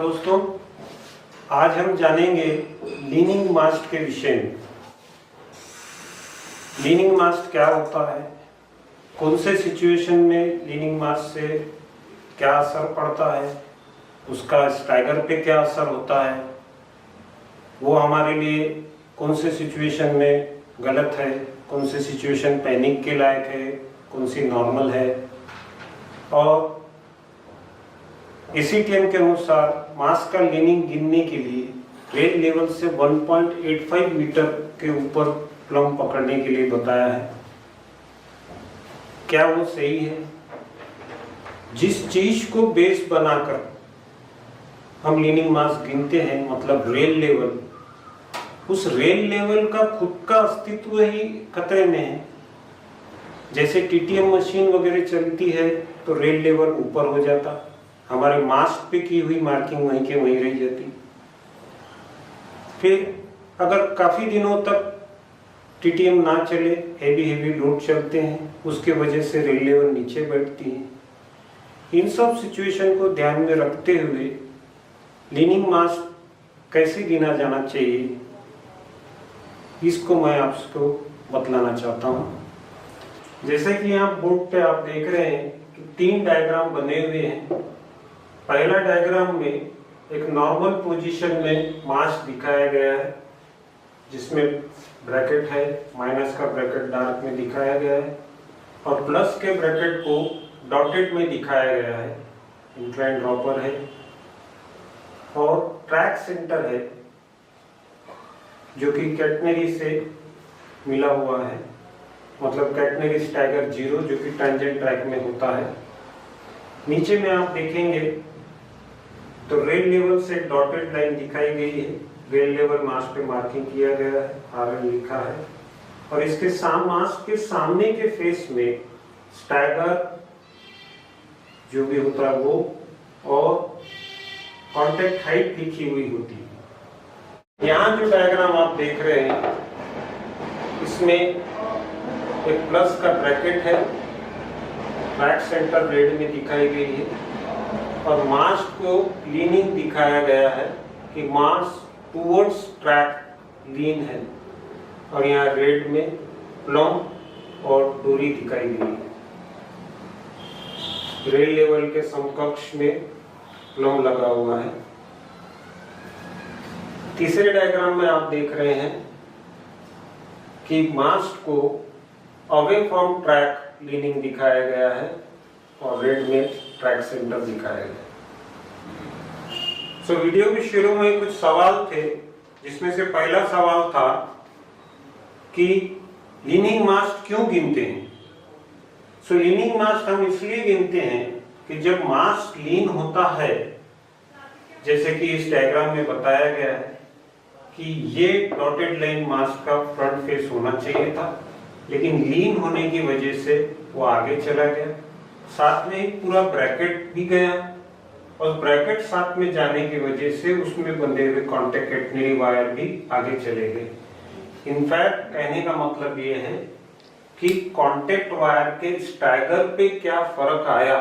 नमस्कार दोस्तों, आज हम जानेंगे लीनिंग मास्ट के विषय में। लीनिंग मास्ट क्या होता है, कौन से सिचुएशन में लीनिंग मास्ट से क्या असर पड़ता है, उसका स्टैगर पे क्या असर होता है, वो हमारे लिए कौन से सिचुएशन में गलत है, कौन से सिचुएशन पैनिक के लायक है, कौन सी नॉर्मल है। और ACTM के अनुसार मास का लीनिंग गिनने के लिए रेल लेवल से 1.85 मीटर के ऊपर प्लम पकड़ने के लिए बताया है। क्या वो सही है? जिस चीज को बेस बनाकर हम लीनिंग मास गिनते हैं, मतलब रेल लेवल, उस रेल लेवल का खुद का अस्तित्व ही खतरे में है। जैसे TTM मशीन वगैरह चलती है तो रेल लेवल ऊपर हो जाता, हमारे मास्ट पे की हुई मार्किंग वहीं के वहीं रह जाती। फिर अगर काफी दिनों तक TTM ना चले, हेवी लोड चलते हैं, उसके वजह से रेल लेवल नीचे बैठती है। इन सब सिचुएशन को ध्यान में रखते हुए लीनिंग मास कैसे गिना जाना चाहिए, इसको मैं आपको बतलाना चाहता हूँ। जैसे कि यहाँ बोर्ड पे आप देख रहे हैं कि 3 डायग्राम बने हुए हैं। पहला डायग्राम में एक नॉर्मल पोजीशन में मास दिखाया गया है, जिसमें ब्रैकेट है, माइनस का ब्रैकेट डार्क में दिखाया गया है और प्लस के ब्रैकेट को डॉटेड में दिखाया गया है। इंक्लाइन ड्रॉपर है और ट्रैक सेंटर है जो कि कैटनरी से मिला हुआ है, मतलब कैटनरी स्टैगर 0 जो कि टेंजेंट ट्रैक में होता है। नीचे में आप देखेंगे तो रेल लेवल से डॉटेड लाइन दिखाई गई है, रेल लेवल मास पे मार्किंग किया गया है, RL लिखा है और इसके मास के सामने के फेस में स्टैगर जो भी होता है वो और कॉन्टैक्ट हाइट लिखी हुई होती है। यहाँ जो डायग्राम आप देख रहे हैं इसमें एक प्लस का ब्रैकेट है, ट्रैक सेंटर रेड में दिखाई गई है और मास को लीनिंग दिखाया गया है कि मास टुवर्ड्स ट्रैक लीन है और यहाँ रेड में प्लम और डोरी दिखाई गई है। रेल लेवल के समकक्ष में प्लम लगा हुआ है। तीसरे डायग्राम में आप देख रहे हैं कि मास को अवे फ्रॉम ट्रैक लीनिंग दिखाया गया है और रेड में ट्रैक सेंटर दिखाया गया। सो वीडियो के शुरू में कुछ सवाल थे, जिसमें से पहला सवाल था कि लीनिंग मास क्यों गिनते हैं। सो लीनिंग मास हम इसलिए गिनते हैं कि जब मास लीन होता है, जैसे कि इस डायग्राम में बताया गया है कि ये डॉटेड लाइन मास का फ्रंट फेस होना चाहिए था, लेकिन लीन होने की वजह से वो आगे चला गया, साथ में ही पूरा ब्रैकेट भी गया और ब्रैकेट साथ में जाने की वजह से उसमें बंधे हुए कॉन्टैक्ट कैटनरी वायर भी आगे चले गए। इनफैक्ट कहने का मतलब ये है कि कॉन्टैक्ट वायर के स्टैगर पे क्या फर्क आया,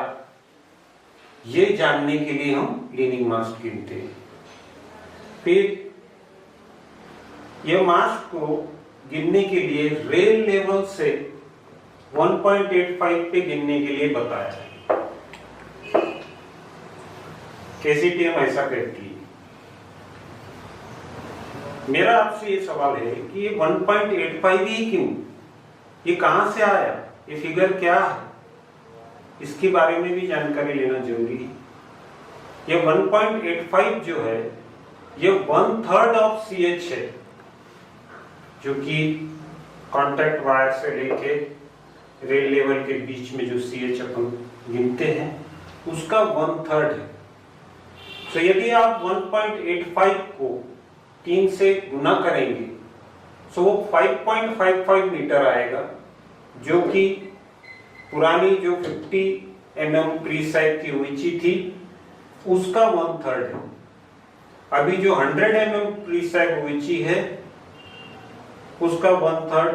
ये जानने के लिए हम लीनिंग मास गिनते हैं। फिर यह मास को गिनने के लिए रेल लेवल से 1.85 पे गिनने के लिए बताया है। ACTM ऐसा कहती है। मेरा आपसे ये सवाल है कि ये 1.85 ही क्यों, ये कहां से आया, ये फिगर क्या है, इसके बारे में भी जानकारी लेना जरूरी है। ये 1.85 जो है ये 1/3 ऑफ CH है, जो कि कॉन्टैक्ट वायर से लेके रेल लेवल के बीच में जो CH अपन गिनते हैं उसका 1/3 है। तो यदि आप 1.85 को 3 से गुना करेंगे तो वो 5.55 मीटर आएगा, जो कि पुरानी जो 50 mm प्रीसैग की ऊंची थी उसका 1/3 है। अभी जो 100 mm प्रीसैग ऊंची है उसका 1/3,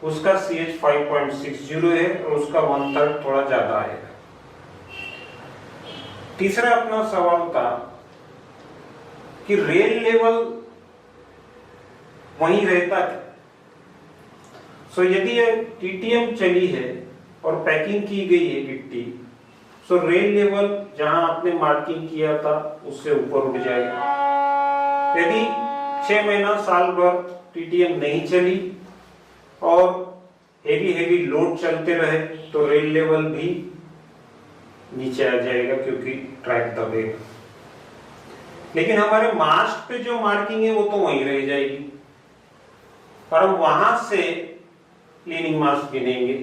उसका CH 5.60 है और उसका 1/3 थोड़ा ज्यादा आएगा। तीसरा अपना सवाल था कि रेल लेवल वहीं रहता है। सो यदि ये टीटीएम चली है और पैकिंग की गई है गिट्टी, सो रेल लेवल जहां आपने मार्किंग किया था उससे ऊपर उठ जाएगा। यदि 6 महीना साल भर टीटीएम नहीं चली और हेवी लोड चलते रहे तो रेल लेवल भी नीचे आ जाएगा, क्योंकि ट्रैक दबेगा। लेकिन हमारे मास्ट पे जो मार्किंग है वो तो वहीं रह जाएगी और हम वहां से लीनिंग मास गिनेंगे,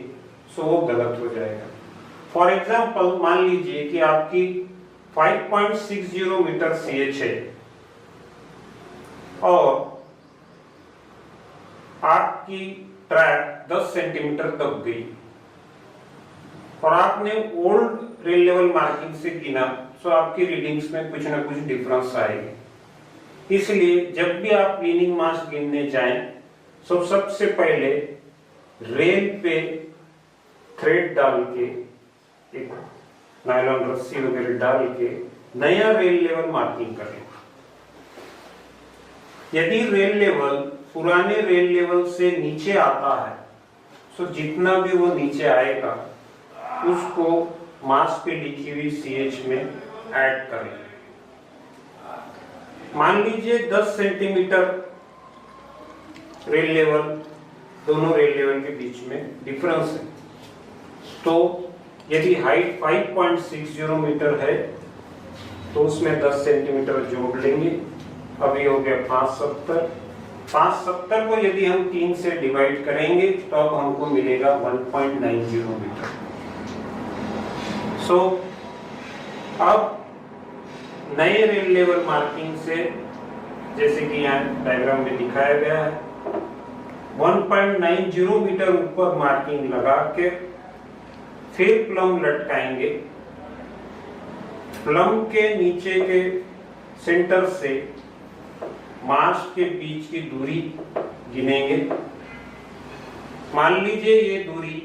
सो वो गलत हो जाएगा। फॉर एग्जाम्पल मान लीजिए कि आपकी 5.60 मीटर CH है और आपकी ट्रैक 10 सेंटीमीटर दब गई और आपने ओल्ड रेल लेवल मार्किंग से गिना, तो आपकी रीडिंग्स में कुछ ना कुछ डिफरेंस आएगी। इसलिए जब भी आप लीनिंग मास गिनने जाएं, तो सबसे पहले रेल पे थ्रेड डाल के, एक नायलॉन रस्सी वगैरह डाल के नया रेल लेवल मार्किंग करें। यदि रेल लेवल पुराने रेल लेवल से नीचे आता है, तो जितना भी वो नीचे आएगा उसको मास पे लिखी हुई CH में ऐड करें। मान लीजिए 10 सेंटीमीटर रेल लेवल, दोनों रेल लेवल के बीच में डिफरेंस है, तो यदि हाइट 5.60 मीटर है तो उसमें 10 सेंटीमीटर जोड़ लेंगे। अभी हो गया 570। 570 को यदि हम 3 से डिवाइड करेंगे तो अब हमको मिलेगा 1.90 मीटर। सो अब नए रेल लेवल मार्किंग से, जैसे कि यहाँ डायग्राम में दिखाया गया है, 1.90 मीटर ऊपर मार्किंग लगा के फिर प्लम लटकाएंगे। प्लम के नीचे के सेंटर से मास के बीच की दूरी गिनेंगे। मान लीजिए ये दूरी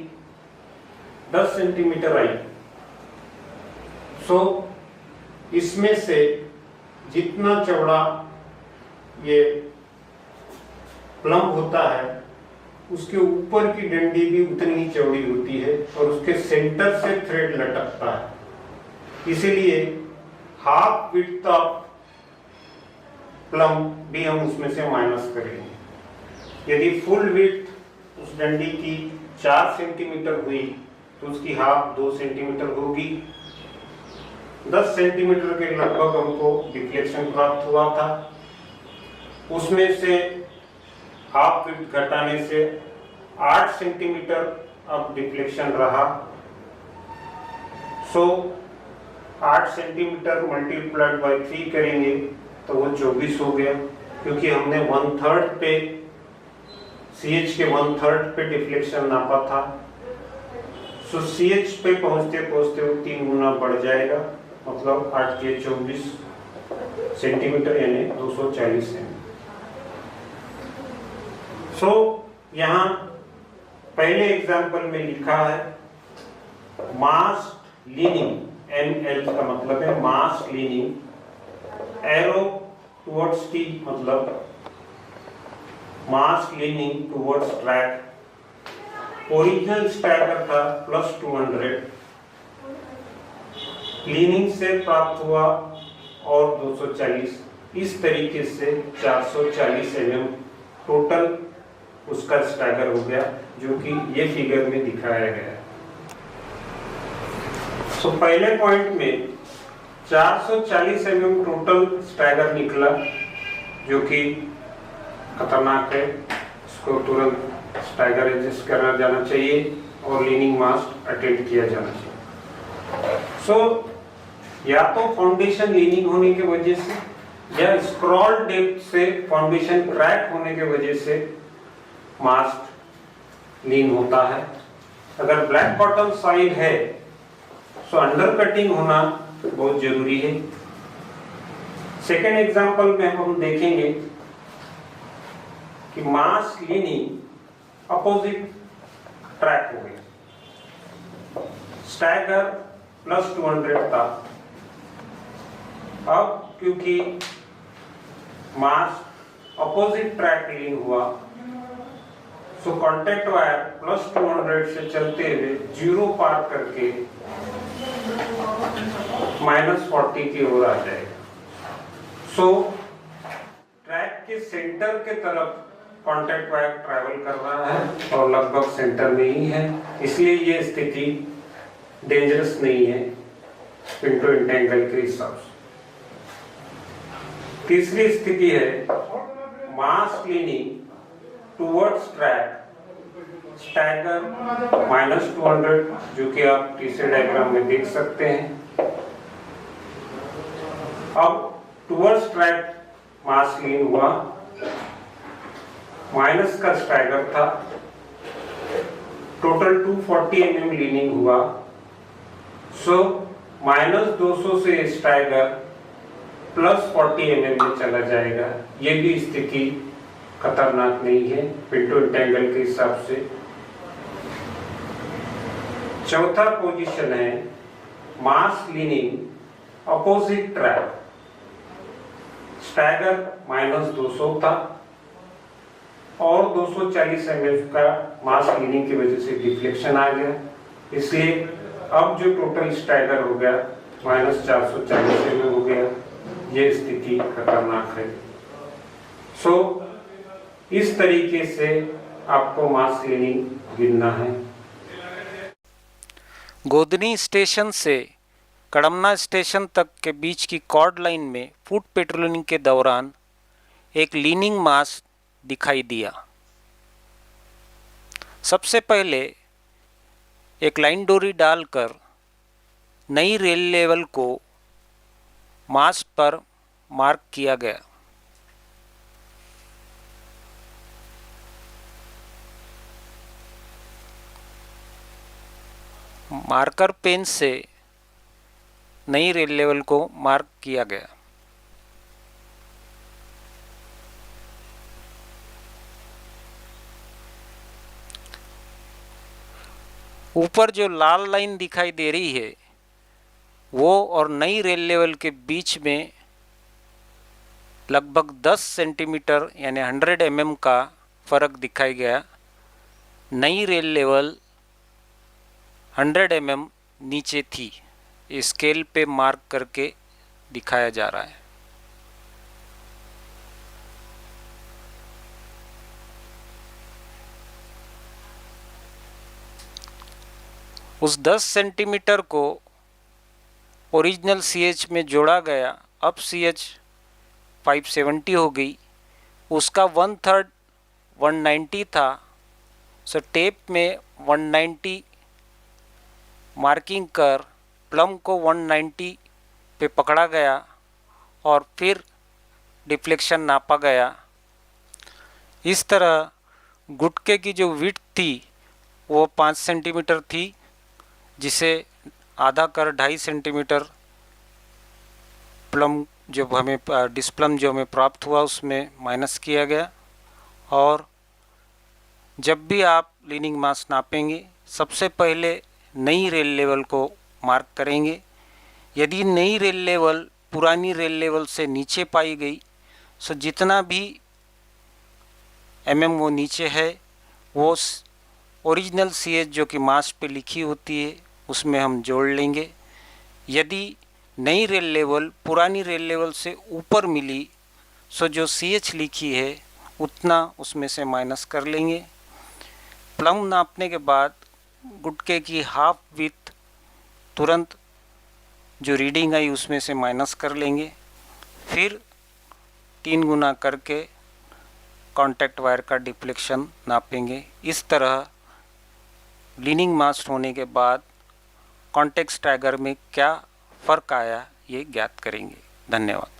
10 सेंटीमीटर आई, सो इसमें से जितना चौड़ा ये प्लम होता है उसके ऊपर की डंडी भी उतनी ही चौड़ी होती है और उसके सेंटर से थ्रेड लटकता है। इसीलिए हाफ विड्थ ऑफ प्लम भी हम उसमें से माइनस करेंगे। यदि फुल विड्थ उस डंडी की 4 सेंटीमीटर हुई तो उसकी हाफ 2 सेंटीमीटर होगी। 10 सेंटीमीटर के लगभग हमको डिफ्लेक्शन प्राप्त हुआ था, उसमें से हाफ विड्थ घटाने से 8 सेंटीमीटर अब डिफ्लेक्शन रहा। सो 8 सेंटीमीटर मल्टीप्लाइड बाय 3 करेंगे तो वो 24 हो गया, क्योंकि हमने 1/3 पे CH के 1/3 पे डिफ्लेक्शन नापा था। सो CH पे पहुंचते पहुंचते वो 3 गुना बढ़ जाएगा, मतलब 8 के 24 सेंटीमीटर यानी 240 है। सो यहाँ पहले एग्जाम्पल में लिखा है मास लीनिंग, ML का मतलब है mass leaning, arrow towards T मतलब mass leaning towards track. Original stagger था +200, लीनिंग से प्राप्त हुआ और 240, इस तरीके से 440 mm टोटल उसका स्टैगर हो गया, जो कि ये फिगर में दिखाया गया है। सो पहले पॉइंट में 440 mm टोटल स्टैगर निकला, जो कि खतरनाक है। इसको तुरंत स्टैगर एडजस्ट करना जाना चाहिए और लीनिंग मास अटेंड किया जाना चाहिए। सो या तो फाउंडेशन लीनिंग होने की वजह से या स्क्रॉल डेप्थ से फाउंडेशन क्रैक होने की वजह से मास्ट लीन होता है। अगर ब्लैक बॉटम साइड है तो अंडर कटिंग होना बहुत जरूरी है। सेकेंड एग्जांपल में हम देखेंगे कि मास लीनिंग अपोजिट ट्रैक हो गया, स्टैगर +200 था। अब क्योंकि मास अपोजिट ट्रैक लीन हुआ, सो कांटेक्ट वायर +200 से चलते हुए 0 पार करके -40 की ओर आ जाएगा। सो ट्रैक के सेंटर के तरफ कांटेक्ट वायर ट्रैवल कर रहा है और लगभग सेंटर में ही है, इसलिए ये स्थिति डेंजरस नहीं है पिंटो इंटेंगल के हिसाब से। तीसरी स्थिति है mass leaning towards track stagger -200, जो कि आप तीसरे डायग्राम में देख सकते हैं। अब टुवर्ड्स ट्रैक मास लीन हुआ, माइनस का स्टैगर था, टोटल 240 mm लीनिंग हुआ, सो -200 से स्टैगर +40 mm में चला जाएगा। ये भी स्थिति खतरनाक नहीं है पिंटो इंटेंगल के हिसाब से। चौथा पोजीशन है mass leaning opposite track, stagger -200 था और 240 mm का मास लीनिंग की वजह से डिफ्लेक्शन आ गया, इसलिए अब जो टोटल स्टैगर हो गया -440 mm हो गया। ये स्थिति खतरनाक है। सो इस तरीके से आपको मास लीनिंग गिनना है। गोधनी स्टेशन से कड़मना स्टेशन तक के बीच की कॉर्ड लाइन में फुट पेट्रोलिंग के दौरान एक लीनिंग मास दिखाई दिया। सबसे पहले एक लाइन डोरी डालकर नई रेल लेवल को मास पर मार्क किया गया। मार्कर पेन से नई रेल लेवल को मार्क किया गया। ऊपर जो लाल लाइन दिखाई दे रही है वो और नई रेल लेवल के बीच में लगभग 10 सेंटीमीटर यानी 100 mm का फर्क दिखाई गया। नई रेल लेवल 100 mm नीचे थी, स्केल पे मार्क करके दिखाया जा रहा है। उस 10 सेंटीमीटर को ओरिजिनल CH में जोड़ा गया। अब CH 570 हो गई, उसका 1/3 190 था, सो टेप में 190 मार्किंग कर प्लम को 190 पे पकड़ा गया और फिर डिफ्लेक्शन नापा गया। इस तरह गुटके की जो विड्थ थी वो 5 सेंटीमीटर थी, जिसे आधा कर 2.5 सेंटीमीटर प्लम जो हमें डिस्प्लम जो हमें प्राप्त हुआ उसमें माइनस किया गया। और जब भी आप लीनिंग मास नापेंगे सबसे पहले नई रेल लेवल को मार्क करेंगे। यदि नई रेल लेवल पुरानी रेल लेवल से नीचे पाई गई तो जितना भी वो नीचे है वो ओरिजिनल CH जो कि मास पे लिखी होती है उसमें हम जोड़ लेंगे। यदि नई रेल लेवल पुरानी रेल लेवल से ऊपर मिली तो जो CH लिखी है उतना उसमें से माइनस कर लेंगे। प्लम नापने के बाद गुटके की हाफ विड्थ तुरंत जो रीडिंग आई उसमें से माइनस कर लेंगे, फिर 3 गुना करके कांटेक्ट वायर का डिफ्लेक्शन नापेंगे। इस तरह लीनिंग मास होने के बाद कांटेक्ट स्टैगर में क्या फ़र्क आया ये ज्ञात करेंगे। धन्यवाद।